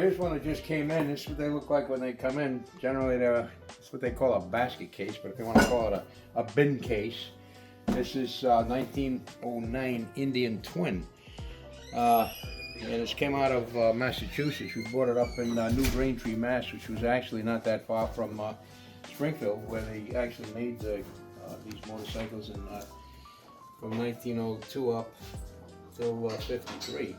here's one that just came in. This is what they look like when they come in. Generally, it's what they call a basket case, but if you want to call it a bin case, this is 1909 Indian Twin. And this came out of Massachusetts. We bought it up in New Braintree, Mass, which was actually not that far from Springfield, where they actually made these motorcycles in, from 1902 up till 53.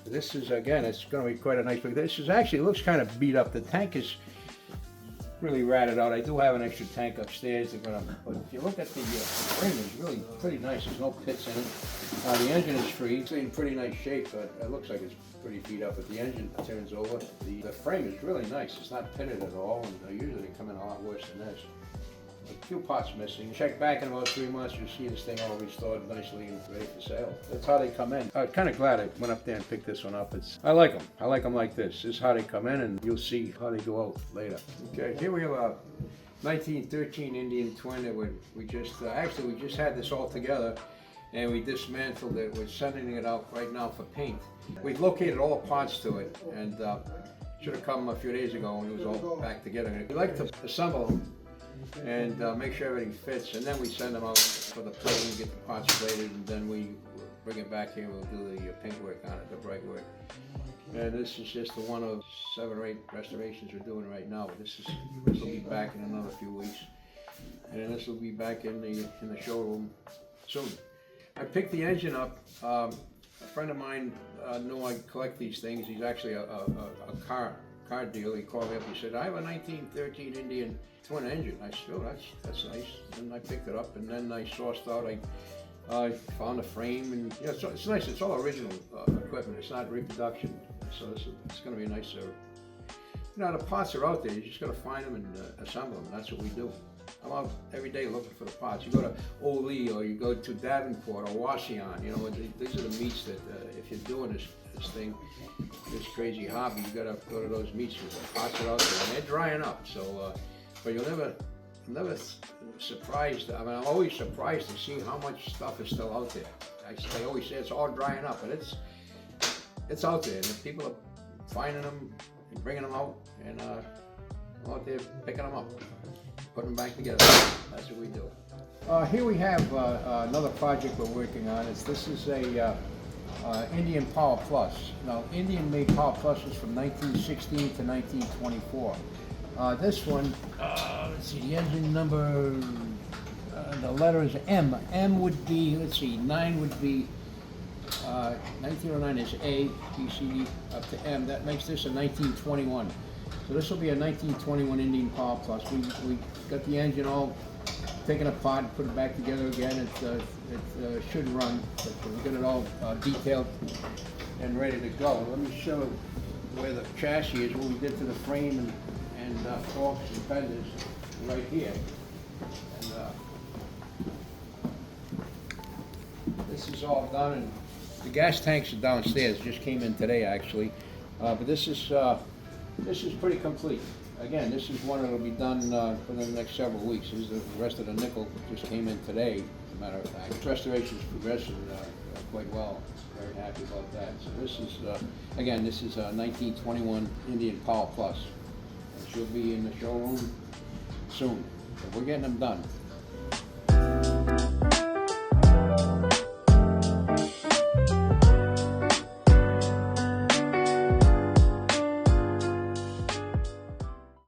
This is, again, it's going to be quite a nice look. This is actually, looks kind of beat up. The tank is really ratted out. I do have an extra tank upstairs. But if you look at the frame, it's really pretty nice. There's no pits in it. The engine is free. It's in pretty nice shape, but it looks like it's pretty beat up. But the engine turns over. The frame is really nice. It's not pitted at all, and usually they come in a lot worse than this. A few parts missing. Check back in about 3 months, you'll see this thing all restored nicely and ready for sale. That's how they come in. I'm kind of glad I went up there and picked this one up. I like them. I like them like this. This is how they come in, and you'll see how they go out later. Okay, here we have a 1913 Indian Twin that we just had this all together, and we dismantled it. We're sending it out right now for paint. We've located all the parts to it, and should have come a few days ago when it was all back together. We like to assemble them and make sure everything fits, and then we send them out for the plating, get the parts plated, and then we bring it back here. We'll do the paint work on it, the bright work. And this is just the one of 7 or 8 restorations we're doing right now. This will be back in another few weeks, and then this will be back in the showroom soon. I picked the engine up. A friend of mine knew I collect these things. He's actually a car dealer. He called me up. He said, "I have a 1913 Indian Twin engine." I said, "Oh, that's nice." And I picked it up, and then I sourced out. I found a frame, and yeah, it's nice. It's all original equipment. It's not reproduction, so it's going to be a nice. The parts are out there. You just got to find them and assemble them. That's what we do. I'm out every day looking for the parts. You go to Ole, or you go to Davenport or Washington. These are the meets that if you're doing this thing, this crazy hobby, you gotta go to those meets because the parts are out there and they're drying up. So, but you'll never surprised. I mean, I'm always surprised to see how much stuff is still out there. I always say it's all drying up, but it's out there, and people are finding them and bringing them out, and I'm out there picking them up, putting them back together. That's what we do. Here we have another project we're working on. This is a Indian PowerPlus. Now, Indian made PowerPluses from 1916 to 1924. This one, let's see, the engine number, the letter is M. M would be, let's see, 9 would be, 1909 is A, B, C, D, up to M. That makes this a 1921. So this will be a 1921 Indian PowerPlus. We got the engine all taken apart and put it back together again. It should run, but we got it all detailed and ready to go. Let me show where the chassis is, what we did to the frame and forks and fenders right here. And this is all done, and the gas tanks are downstairs. Just came in today, actually. But this is pretty complete. Again, this is one that will be done within the next several weeks. This is the rest of the nickel just came in today, as a matter of fact. Restoration is progressing quite well. Very happy about that. So this is, again, this is a 1921 Indian PowerPlus. She'll be in the showroom soon. But we're getting them done.